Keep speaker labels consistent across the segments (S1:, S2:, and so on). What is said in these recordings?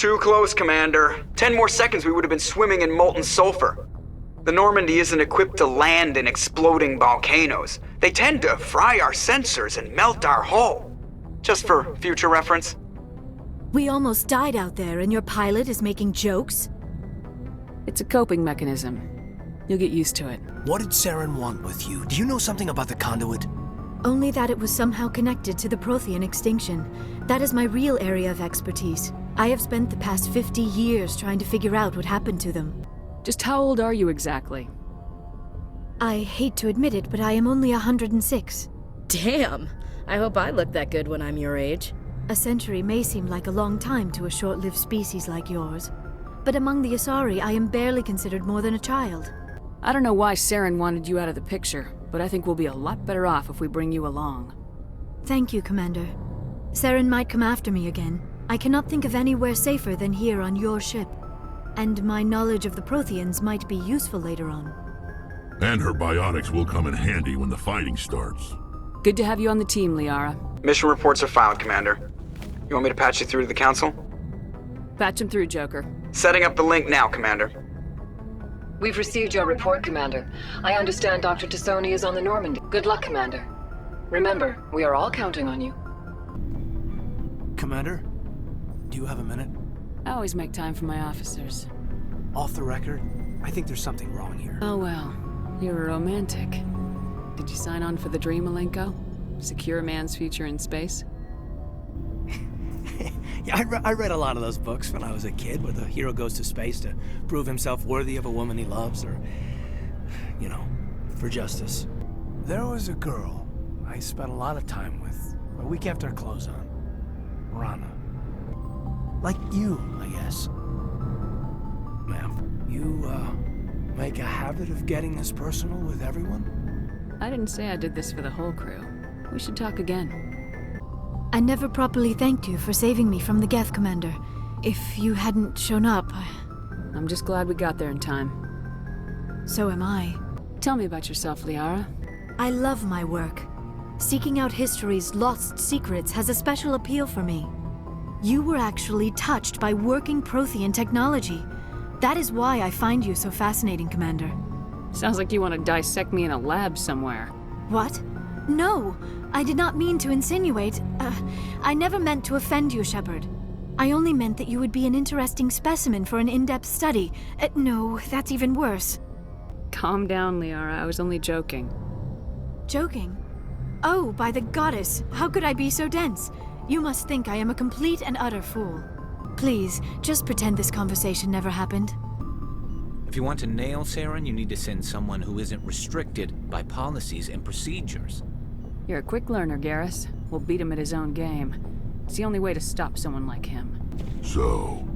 S1: Too close, Commander. 10 more seconds we would have been swimming in molten sulfur. The Normandy isn't equipped to land in exploding volcanoes. They tend to fry our sensors and melt our hull. Just for future reference.
S2: We almost died out there and your pilot is making jokes?
S3: It's a coping mechanism. You'll get used to it.
S4: What did Saren want with you? Do you know something about the conduit?
S2: Only that it was somehow connected to the Prothean extinction. That is my real area of expertise. I have spent the past 50 years trying to figure out what happened to them.
S3: Just how old are you exactly?
S2: I hate to admit it, but I am only 106.
S5: Damn! I hope I look that good when I'm your age.
S2: A century may seem like a long time to a short-lived species like yours. But among the Asari, I am barely considered more than a child.
S3: I don't know why Saren wanted you out of the picture, but I think we'll be a lot better off if we bring you along.
S2: Thank you, Commander. Saren might come after me again. I cannot think of anywhere safer than here on your ship. And my knowledge of the Protheans might be useful later on.
S6: And her biotics will come in handy when the fighting starts.
S3: Good to have you on the team, Liara.
S1: Mission reports are filed, Commander. You want me to patch you through to the Council?
S3: Patch him through, Joker.
S1: Setting up the link now, Commander.
S7: We've received your report, Commander. I understand Dr. Tassoni is on the Normandy. Good luck, Commander. Remember, we are all counting on you.
S4: Commander, do you have a minute?
S3: I always make time for my officers.
S4: Off the record, I think there's something wrong here.
S3: Oh well, you're a romantic. Did you sign on for the dream, Malenko? Secure a man's future in space?
S4: Yeah, I read a lot of those books when I was a kid, where the hero goes to space to prove himself worthy of a woman he loves, or, you know, for justice. There was a girl I spent a lot of time with, but we kept our clothes on. Rana. Like you, I guess. Ma'am, you, make a habit of getting this personal with everyone?
S3: I didn't say I did this for the whole crew. We should talk again.
S2: I never properly thanked you for saving me from the Geth, Commander. If you hadn't shown up,
S3: I'm just glad we got there in time.
S2: So am I.
S3: Tell me about yourself, Liara.
S2: I love my work. Seeking out history's lost secrets has a special appeal for me. You were actually touched by working Prothean technology. That is why I find you so fascinating, Commander.
S3: Sounds like you want to dissect me in a lab somewhere.
S2: What? No! I did not mean to insinuate. I never meant to offend you, Shepard. I only meant that you would be an interesting specimen for an in-depth study. No, that's even worse.
S3: Calm down, Liara. I was only joking.
S2: Joking? Oh, by the goddess, how could I be so dense? You must think I am a complete and utter fool. Please, just pretend this conversation never happened.
S8: If you want to nail Saren, you need to send someone who isn't restricted by policies and procedures.
S3: You're a quick learner, Garrus. We'll beat him at his own game. It's the only way to stop someone like him.
S6: So,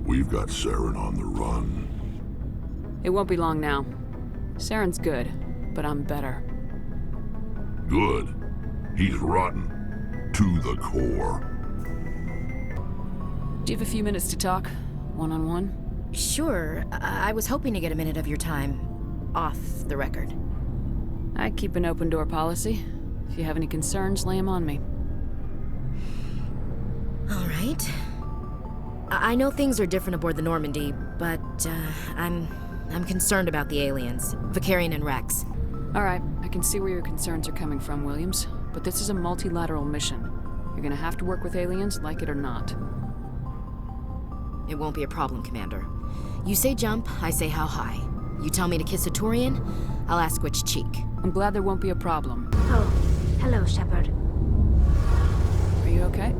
S6: we've got Saren on the run.
S3: It won't be long now. Saren's good, but I'm better.
S6: Good. He's rotten. To the core.
S3: Do you have a few minutes to talk? One-on-one?
S5: Sure. I was hoping to get a minute of your time. Off the record.
S3: I keep an open-door policy. If you have any concerns, lay them on me.
S5: All right. I know things are different aboard the Normandy, but I'm concerned about the aliens, Vicarian and Rex.
S3: All right, I can see where your concerns are coming from, Williams. But this is a multilateral mission. You're gonna have to work with aliens, like it or not.
S5: It won't be a problem, Commander. You say jump, I say how high. You tell me to kiss a Turian, I'll ask which cheek.
S3: I'm glad there won't be a problem.
S9: Oh, hello, Shepard.
S3: Are you okay?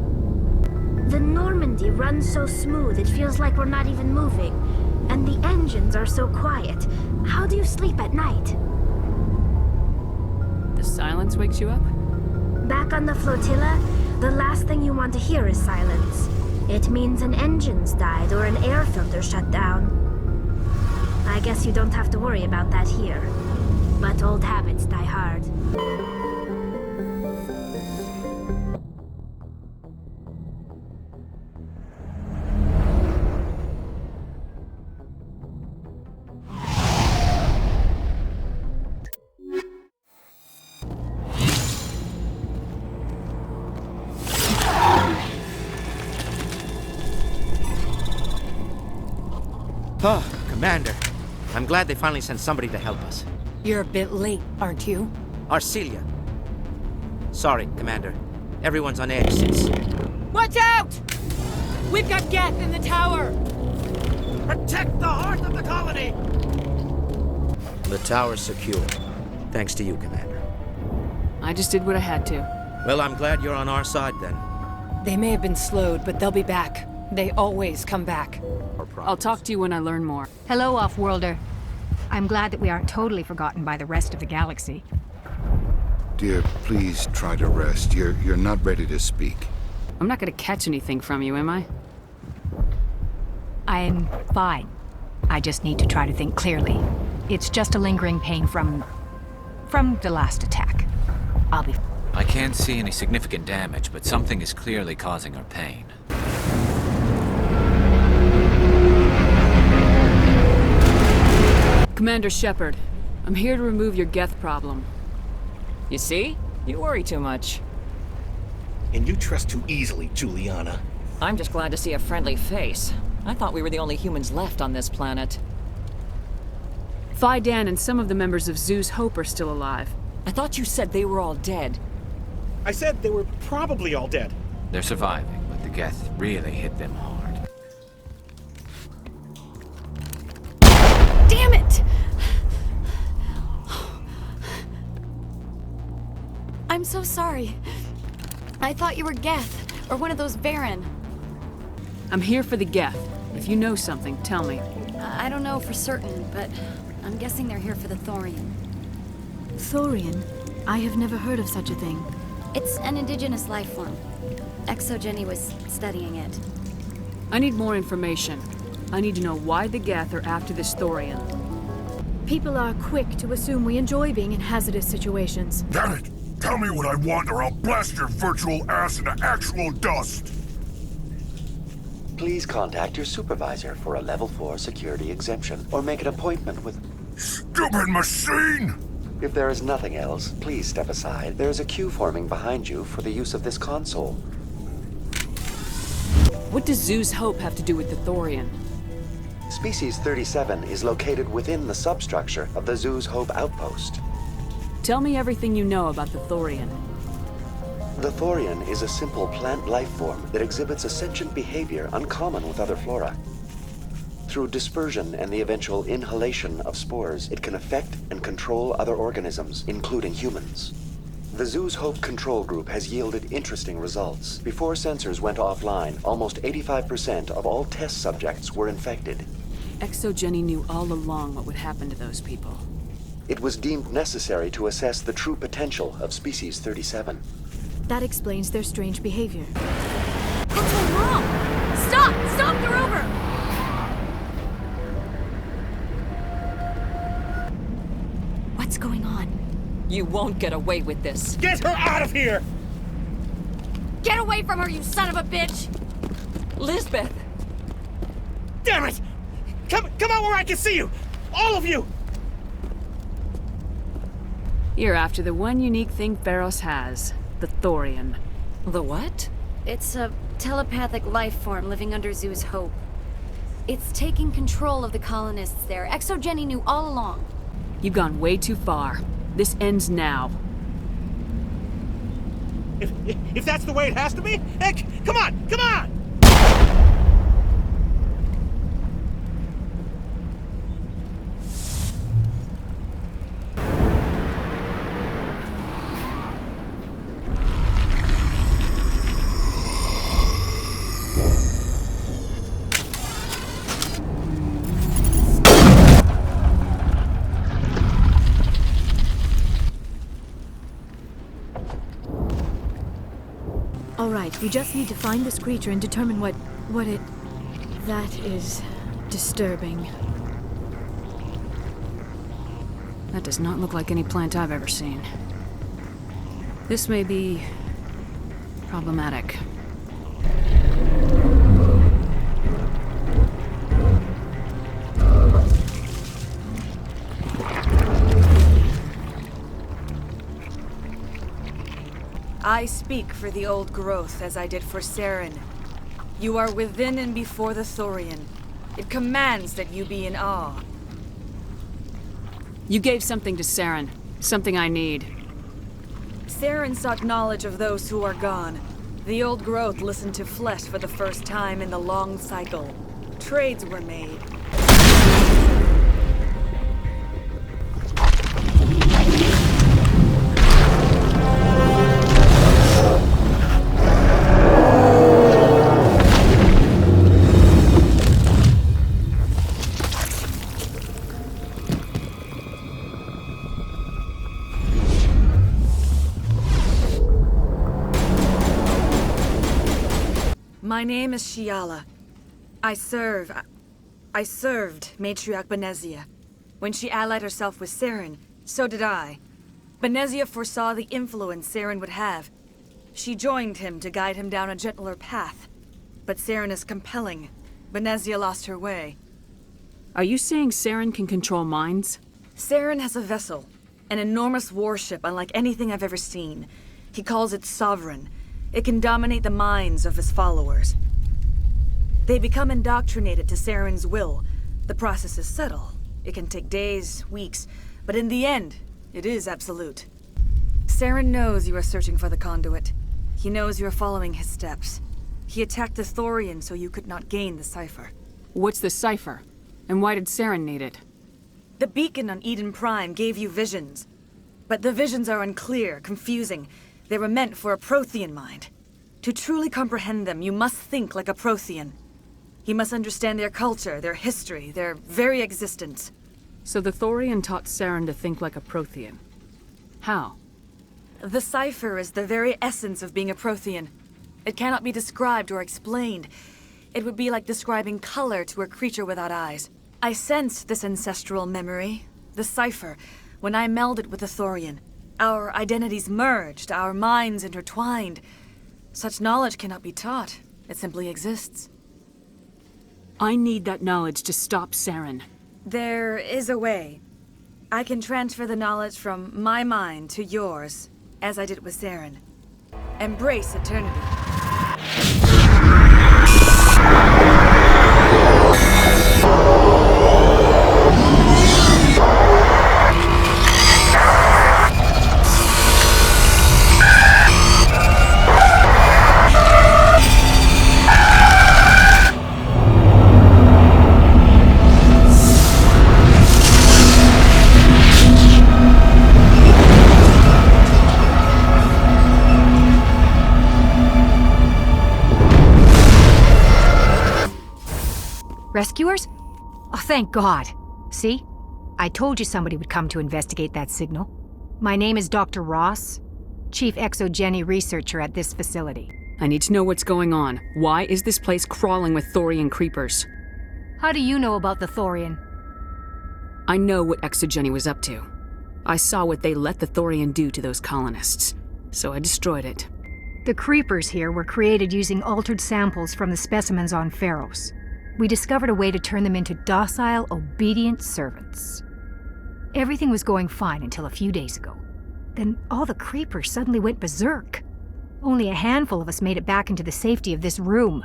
S9: The Normandy runs so smooth it feels like we're not even moving. And the engines are so quiet. How do you sleep at night?
S3: The silence wakes you up?
S9: Back on the flotilla, the last thing you want to hear is silence. It means an engine's died or an air filter shut down. I guess you don't have to worry about that here. But old habits die hard.
S10: Oh, Commander. I'm glad they finally sent somebody to help us.
S11: You're a bit late, aren't you?
S10: Arcelia. Sorry, Commander. Everyone's on edge since...
S11: Watch out! We've got Geth in the tower!
S10: Protect the heart of the colony! The tower's secure. Thanks to you, Commander.
S3: I just did what I had to.
S10: Well, I'm glad you're on our side, then.
S11: They may have been slowed, but they'll be back. They always come back.
S3: I'll talk to you when I learn more.
S12: Hello, Off-Worlder. I'm glad that we aren't totally forgotten by the rest of the galaxy.
S13: Dear, please try to rest. You're not ready to speak.
S3: I'm not gonna catch anything from you, am I?
S12: I'm fine. I just need to try to think clearly. It's just a lingering pain from the last attack. I'll be...
S8: I can't see any significant damage, but something is clearly causing her pain.
S3: Commander Shepard, I'm here to remove your Geth problem.
S11: You see? You worry too much.
S4: And you trust too easily, Juliana.
S11: I'm just glad to see a friendly face. I thought we were the only humans left on this planet.
S3: Phi Dan and some of the members of Zoo's Hope are still alive.
S11: I thought you said they were all dead.
S4: I said they were probably all dead.
S8: They're surviving, but the Geth really hit them hard.
S2: Damn it! I'm so sorry. I thought you were Geth, or one of those Baron.
S3: I'm here for the Geth. If you know something, tell me.
S2: I don't know for certain, but I'm guessing they're here for the Thorian. Thorian? I have never heard of such a thing.
S14: It's an indigenous life form. ExoGenny was studying it.
S3: I need more information. I need to know why the Geth are after this Thorian.
S2: People are quick to assume we enjoy being in hazardous situations.
S6: Damn it! Tell me what I want or I'll blast your virtual ass into actual dust!
S15: Please contact your supervisor for a level 4 security exemption, or make an appointment with...
S6: Stupid machine!
S15: If there is nothing else, please step aside. There is a queue forming behind you for the use of this console.
S3: What does Zoo's Hope have to do with the Thorian?
S15: Species 37 is located within the substructure of the Zoo's Hope outpost.
S3: Tell me everything you know about the Thorian.
S15: The Thorian is a simple plant life form that exhibits a sentient behavior uncommon with other flora. Through dispersion and the eventual inhalation of spores, it can affect and control other organisms, including humans. The Zoo's Hope control group has yielded interesting results. Before sensors went offline, almost 85% of all test subjects were infected.
S3: ExoGenny knew all along what would happen to those people.
S15: It was deemed necessary to assess the true potential of Species 37.
S2: That explains their strange behavior.
S14: That's what's wrong! Stop! Stop! They're over!
S2: What's going on?
S11: You won't get away with this.
S4: Get her out of here!
S14: Get away from her, you son of a bitch!
S11: Lisbeth!
S4: Damn it! Come out where I can see you! All of you!
S3: You're after the one unique thing Feros has. The Thorian.
S11: The what?
S14: It's a telepathic life form living under Zoo's Hope. It's taking control of the colonists there. ExoGenny knew all along.
S3: You've gone way too far. This ends now.
S4: If that's the way it has to be, heck, come on! Come on!
S2: All right, we just need to find this creature and determine what it... That is disturbing.
S3: That does not look like any plant I've ever seen. This may be... problematic.
S16: I speak for the old growth as I did for Saren. You are within and before the Thorian. It commands that you be in awe.
S3: You gave something to Saren. Something I need.
S16: Saren sought knowledge of those who are gone. The old growth listened to flesh for the first time in the long cycle. Trades were made. My name is Shiala. I served Matriarch Benezia. When she allied herself with Saren, so did I. Benezia foresaw the influence Saren would have. She joined him to guide him down a gentler path. But Saren is compelling. Benezia lost her way.
S3: Are you saying Saren can control minds?
S16: Saren has a vessel, an enormous warship unlike anything I've ever seen. He calls it Sovereign. It can dominate the minds of his followers. They become indoctrinated to Saren's will. The process is subtle. It can take days, weeks, but in the end, it is absolute. Saren knows you are searching for the conduit. He knows you are following his steps. He attacked the Thorian so you could not gain the cipher.
S3: What's the cipher? And why did Saren need it?
S16: The beacon on Eden Prime gave you visions. But the visions are unclear, confusing. They were meant for a Prothean mind. To truly comprehend them, you must think like a Prothean. You must understand their culture, their history, their very existence.
S3: So the Thorian taught Saren to think like a Prothean. How?
S16: The cipher is the very essence of being a Prothean. It cannot be described or explained. It would be like describing color to a creature without eyes. I sensed this ancestral memory, the cipher, when I melded with the Thorian. Our identities merged, our minds intertwined. Such knowledge cannot be taught. It simply exists.
S3: I need that knowledge to stop Saren.
S16: There is a way. I can transfer the knowledge from my mind to yours, as I did with Saren. Embrace eternity.
S12: Rescuers? Oh, thank God. See? I told you somebody would come to investigate that signal. My name is Dr. Ross, Chief Exogeny Researcher at this facility.
S3: I need to know what's going on. Why is this place crawling with Thorian creepers?
S12: How do you know about the Thorian?
S3: I know what Exogeny was up to. I saw what they let the Thorian do to those colonists, so I destroyed it.
S12: The creepers here were created using altered samples from the specimens on Feros. We discovered a way to turn them into docile, obedient servants. Everything was going fine until a few days ago. Then all the creepers suddenly went berserk. Only a handful of us made it back into the safety of this room.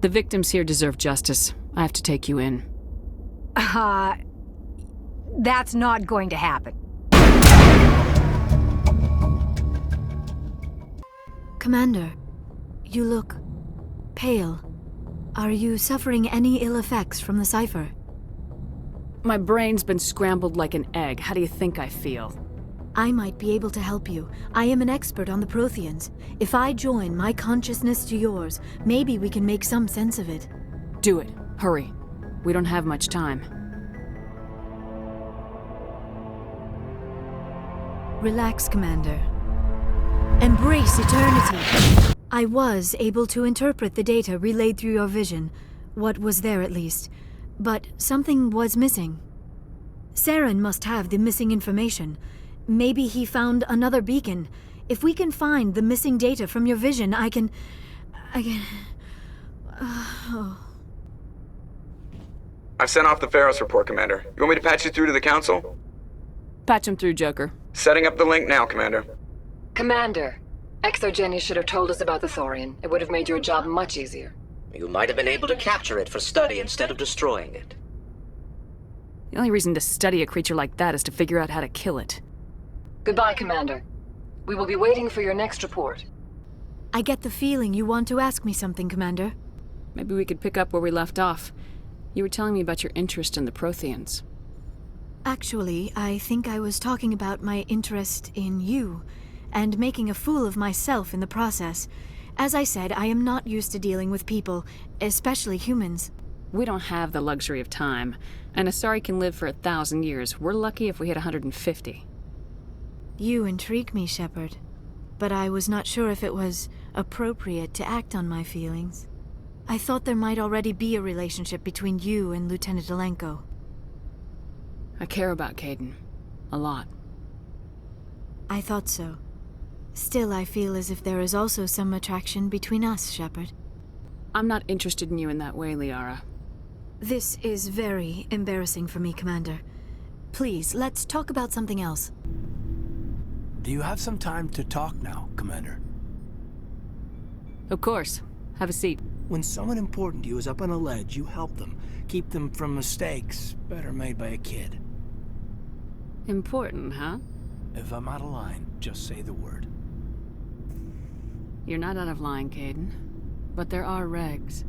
S3: The victims here deserve justice. I have to take you in.
S12: That's not going to happen.
S2: Commander, you look pale. Are you suffering any ill effects from the cipher?
S3: My brain's been scrambled like an egg. How do you think I feel?
S2: I might be able to help you. I am an expert on the Protheans. If I join my consciousness to yours, maybe we can make some sense of it.
S3: Do it. Hurry. We don't have much time.
S2: Relax, Commander. Embrace eternity! I was able to interpret the data relayed through your vision. What was there, at least. But something was missing. Saren must have the missing information. Maybe he found another beacon. If we can find the missing data from your vision, I can...
S1: I've sent off the Feros report, Commander. You want me to patch you through to the Council?
S3: Patch him through, Joker.
S1: Setting up the link now, Commander.
S7: Commander, Exogeny should have told us about the Thorian. It would have made your job much easier.
S10: You might have been able to capture it for study instead of destroying it.
S3: The only reason to study a creature like that is to figure out how to kill it.
S7: Goodbye, Commander. We will be waiting for your next report.
S2: I get the feeling you want to ask me something, Commander.
S3: Maybe we could pick up where we left off. You were telling me about your interest in the Protheans.
S2: Actually, I think I was talking about my interest in you, and making a fool of myself in the process. As I said, I am not used to dealing with people, especially humans.
S3: We don't have the luxury of time, and Asari can live for 1,000 years. We're lucky if we hit 150.
S2: You intrigue me, Shepard. But I was not sure if it was appropriate to act on my feelings. I thought there might already be a relationship between you and Lieutenant Alenko.
S3: I care about Kaidan. A lot.
S2: I thought so. Still, I feel as if there is also some attraction between us, Shepard.
S3: I'm not interested in you in that way, Liara.
S2: This is very embarrassing for me, Commander. Please, let's talk about something else.
S4: Do you have some time to talk now, Commander?
S3: Of course. Have a seat.
S4: When someone important to you is up on a ledge, you help them. Keep them from mistakes better made by a kid.
S3: Important, huh?
S4: If I'm out of line, just say the word.
S3: You're not out of line, Kaidan. But there are regs.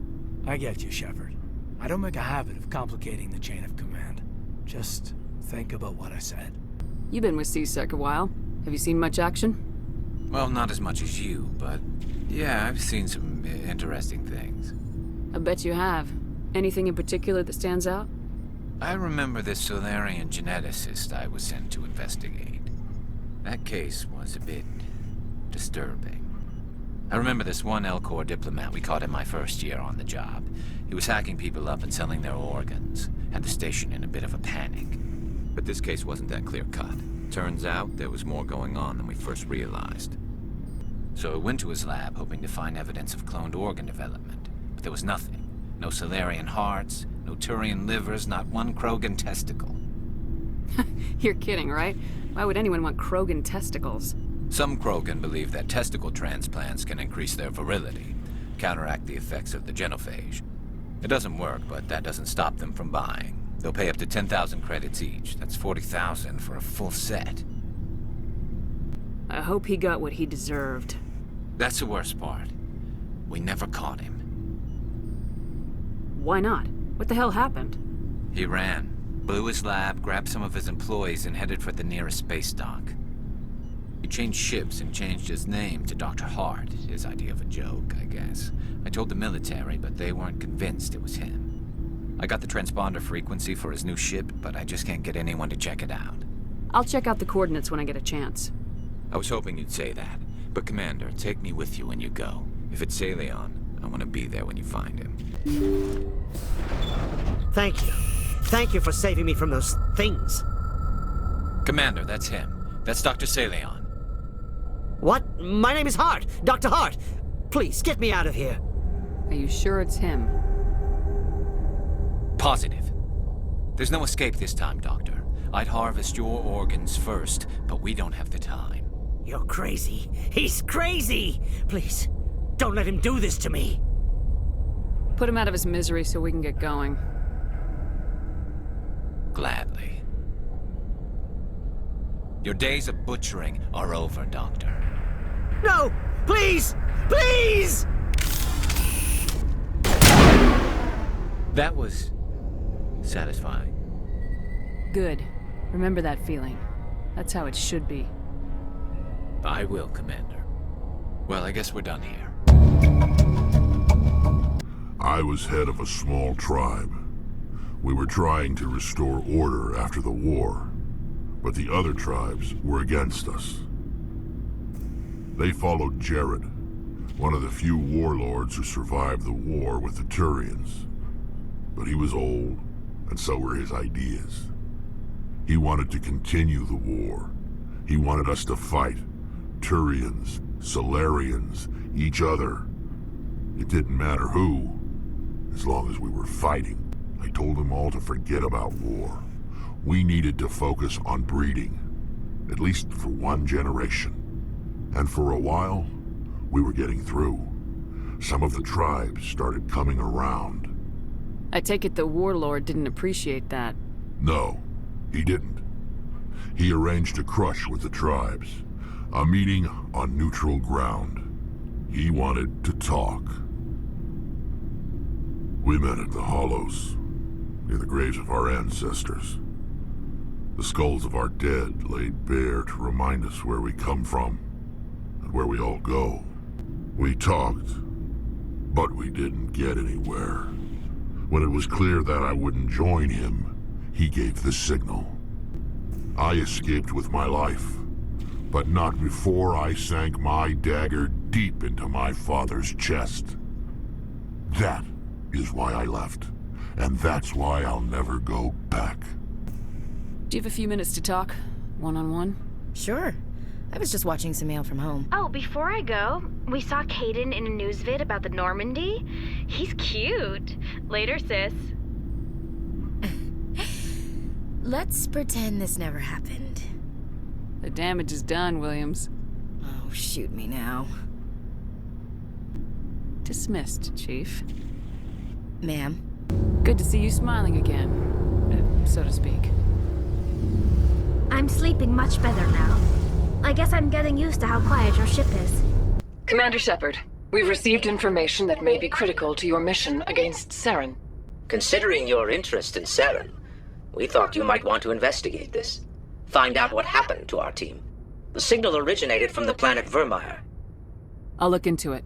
S4: I get you, Shepard. I don't make a habit of complicating the chain of command. Just think about what I said.
S3: You've been with C-Sec a while. Have you seen much action?
S8: Well, not as much as you, but yeah, I've seen some interesting things.
S3: I bet you have. Anything in particular that stands out?
S8: I remember this Solarian geneticist I was sent to investigate. That case was a bit disturbing. I remember this one Elcor diplomat we caught in my first year on the job. He was hacking people up and selling their organs. Had the station in a bit of a panic. But this case wasn't that clear-cut. Turns out there was more going on than we first realized. So I went to his lab hoping to find evidence of cloned organ development. But there was nothing. No Solarian hearts, no Turian livers, not one Krogan testicle.
S3: You're kidding, right? Why would anyone want Krogan testicles?
S8: Some Krogan believe that testicle transplants can increase their virility, counteract the effects of the genophage. It doesn't work, but that doesn't stop them from buying. They'll pay up to 10,000 credits each. That's 40,000 for a full set.
S3: I hope he got what he deserved.
S8: That's the worst part. We never caught him.
S3: Why not? What the hell happened?
S8: He ran, blew his lab, grabbed some of his employees, and headed for the nearest space dock. He changed ships and changed his name to Dr. Hart, his idea of a joke, I guess. I told the military, but they weren't convinced it was him. I got the transponder frequency for his new ship, but I just can't get anyone to check it out.
S3: I'll check out the coordinates when I get a chance.
S8: I was hoping you'd say that. But Commander, take me with you when you go. If it's Saleon, I want to be there when you find him.
S10: Thank you. Thank you for saving me from those things.
S8: Commander, that's him. That's Dr. Saleon.
S10: What? My name is Hart. Dr. Hart. Please, get me out of here.
S3: Are you sure it's him?
S8: Positive. There's no escape this time, Doctor. I'd harvest your organs first, but we don't have the time.
S10: You're crazy. He's crazy! Please, don't let him do this to me.
S3: Put him out of his misery so we can get going.
S8: Gladly. Your days of butchering are over, Doctor.
S10: No! Please! Please!
S8: That was satisfying.
S3: Good. Remember that feeling. That's how it should be.
S8: I will, Commander. Well, I guess we're done here.
S6: I was head of a small tribe. We were trying to restore order after the war, but the other tribes were against us. They followed Jared, one of the few warlords who survived the war with the Turians. But he was old, and so were his ideas. He wanted to continue the war. He wanted us to fight. Turians, Solarians, each other. It didn't matter who, as long as we were fighting. I told them all to forget about war. We needed to focus on breeding, at least for one generation. And for a while, we were getting through. some of the tribes started coming around.
S3: I take it the warlord didn't appreciate that.
S6: No, he didn't. He arranged a crush with the tribes. A meeting on neutral ground. He wanted to talk. We met at the Hollows, near the graves of our ancestors. The skulls of our dead laid bare to remind us where we come from, and where we all go. We talked, but we didn't get anywhere. When it was clear that I wouldn't join him, he gave the signal. I escaped with my life, but not before I sank my dagger deep into my father's chest. That is why I left, and that's why I'll never go back.
S3: Do you have a few minutes to talk? One-on-one?
S5: Sure. I was just watching some mail from home.
S9: Oh, before I go, we saw Caden in a news vid about the Normandy. He's cute. Later, sis.
S5: Let's pretend this never happened.
S3: The damage is done, Williams.
S5: Oh, shoot me now.
S3: Dismissed, Chief.
S5: Ma'am.
S3: Good to see you smiling again, so to speak.
S9: I'm sleeping much better now. I guess I'm getting used to how quiet your ship is.
S7: Commander Shepard, we've received information that may be critical to your mission against Saren.
S17: Considering your interest in Saren, we thought you might want to investigate this. Find out what happened to our team. The signal originated from the planet Vermeer.
S3: I'll look into it.